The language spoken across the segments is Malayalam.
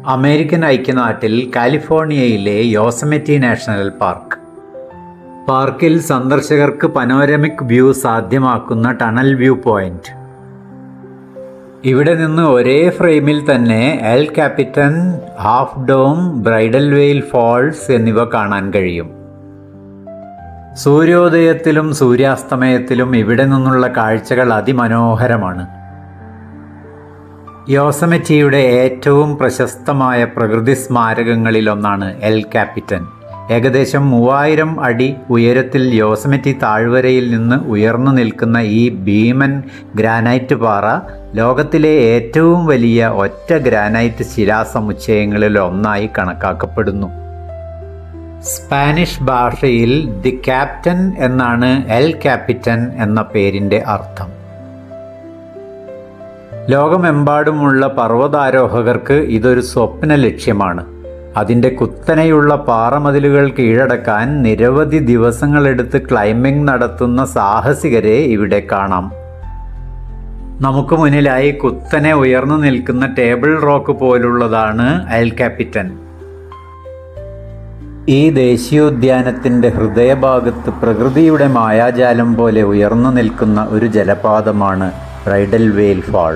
അമേരിക്കൻ ഐക്യനാട്ടിൽ കാലിഫോർണിയയിലെ യോസെമിറ്റി നാഷണൽ പാർക്ക്. പാർക്കിൽ സന്ദർശകർക്ക് പനോരമിക് വ്യൂ സാധ്യമാക്കുന്ന ടണൽ വ്യൂ പോയിന്റ്. ഇവിടെ നിന്ന് ഒരേ ഫ്രെയിമിൽ തന്നെ El Capitan, Half Dome, Bridal Veil Falls എന്നിവ കാണാൻ കഴിയും. സൂര്യോദയത്തിലും സൂര്യാസ്തമയത്തിലും ഇവിടെ നിന്നുള്ള കാഴ്ചകൾ അതിമനോഹരമാണ്. യോസെമിറ്റിയുടെ ഏറ്റവും പ്രശസ്തമായ പ്രകൃതി സ്മാരകങ്ങളിലൊന്നാണ് എൽ ക്യാപിറ്റൻ. ഏകദേശം 3000 അടി ഉയരത്തിൽ യോസെമിറ്റി താഴ്വരയിൽ നിന്ന് ഉയർന്നു നിൽക്കുന്ന ഈ ഭീമൻ ഗ്രാനൈറ്റ് പാറ ലോകത്തിലെ ഏറ്റവും വലിയ ഒറ്റ ഗ്രാനൈറ്റ് ശിലാസമുച്ചയങ്ങളിൽ ഒന്നായി കണക്കാക്കപ്പെടുന്നു. സ്പാനിഷ് ഭാഷയിൽ ദി ക്യാപ്റ്റൻ എന്നാണ് എൽ ക്യാപിറ്റൻ എന്ന പേരിൻ്റെ അർത്ഥം. ലോകമെമ്പാടുമുള്ള പർവ്വതാരോഹകർക്ക് ഇതൊരു സ്വപ്ന ലക്ഷ്യമാണ്. അതിൻ്റെ കുത്തനെയുള്ള പാറമതിലുകൾ കീഴടക്കാൻ നിരവധി ദിവസങ്ങളെടുത്ത് ക്ലൈംബിംഗ് നടത്തുന്ന സാഹസികരെ ഇവിടെ കാണാം. നമുക്ക് മുന്നിലായി കുത്തനെ ഉയർന്നു നിൽക്കുന്ന ടേബിൾ റോക്ക് പോലുള്ളതാണ് എൽ ക്യാപിറ്റൻ. ഈ ദേശീയോദ്യാനത്തിൻ്റെ ഹൃദയഭാഗത്ത് പ്രകൃതിയുടെ മായാജാലം പോലെ ഉയർന്നു നിൽക്കുന്ന ഒരു ജലപാതമാണ് ബ്രൈഡൽ വെയിൽ ഫാൾ.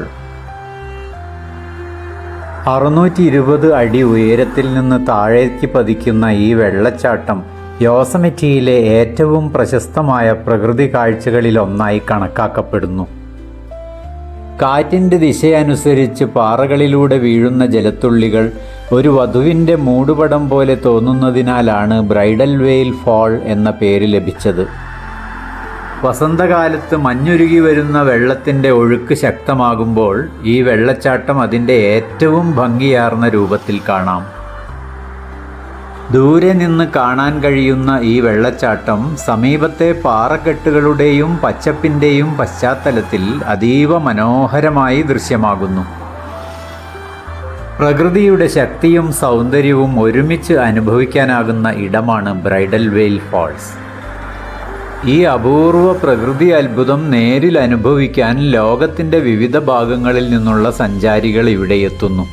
620 അടി ഉയരത്തിൽ നിന്ന് താഴേക്ക് പതിക്കുന്ന ഈ വെള്ളച്ചാട്ടം യോസെമിറ്റിയിലെ ഏറ്റവും പ്രശസ്തമായ പ്രകൃതി കാഴ്ചകളിലൊന്നായി കണക്കാക്കപ്പെടുന്നു. കാറ്റിൻ്റെ ദിശയനുസരിച്ച് പാറകളിലൂടെ വീഴുന്ന ജലത്തുള്ളികൾ ഒരു വധുവിൻ്റെ മൂടുപടം പോലെ തോന്നുന്നതിനാലാണ് ബ്രൈഡൽ വെയിൽ ഫാൾ എന്ന പേര് ലഭിച്ചത്. വസന്തകാലത്ത് മഞ്ഞുരുകി വരുന്ന വെള്ളത്തിൻ്റെ ഒഴുക്ക് ശക്തമാകുമ്പോൾ ഈ വെള്ളച്ചാട്ടം അതിൻ്റെ ഏറ്റവും ഭംഗിയാർന്ന രൂപത്തിൽ കാണാം. ദൂരെ നിന്ന് കാണാൻ കഴിയുന്ന ഈ വെള്ളച്ചാട്ടം സമീപത്തെ പാറക്കെട്ടുകളുടെയും പച്ചപ്പിൻ്റെയും പശ്ചാത്തലത്തിൽ അതീവ മനോഹരമായി ദൃശ്യമാകുന്നു. പ്രകൃതിയുടെ ശക്തിയും സൗന്ദര്യവും ഒരുമിച്ച് അനുഭവിക്കാനാകുന്ന ഇടമാണ് ബ്രൈഡൽ വെയിൽ ഫാൾസ്. ഈ അപൂർവ പ്രകൃതി അത്ഭുതം നേരിൽ അനുഭവിക്കാൻ ലോകത്തിൻ്റെ വിവിധ ഭാഗങ്ങളിൽ നിന്നുള്ള സഞ്ചാരികൾ ഇവിടെ എത്തുന്നു.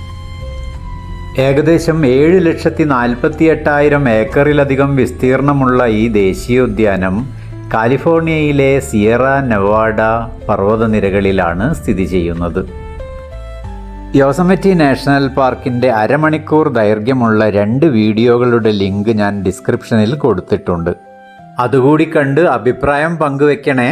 ഏകദേശം 7,48,000 ഏക്കറിലധികം വിസ്തീർണമുള്ള ഈ ദേശീയോദ്യാനം കാലിഫോർണിയയിലെ സിയറ നെവാഡ പർവ്വതനിരകളിലാണ് സ്ഥിതി ചെയ്യുന്നത്. യോസെമിറ്റി നാഷണൽ പാർക്കിൻ്റെ അരമണിക്കൂർ ദൈർഘ്യമുള്ള 2 വീഡിയോകളുടെ ലിങ്ക് ഞാൻ ഡിസ്ക്രിപ്ഷനിൽ കൊടുത്തിട്ടുണ്ട്. അതുകൂടി കണ്ട് അഭിപ്രായം പങ്കുവെക്കണേ.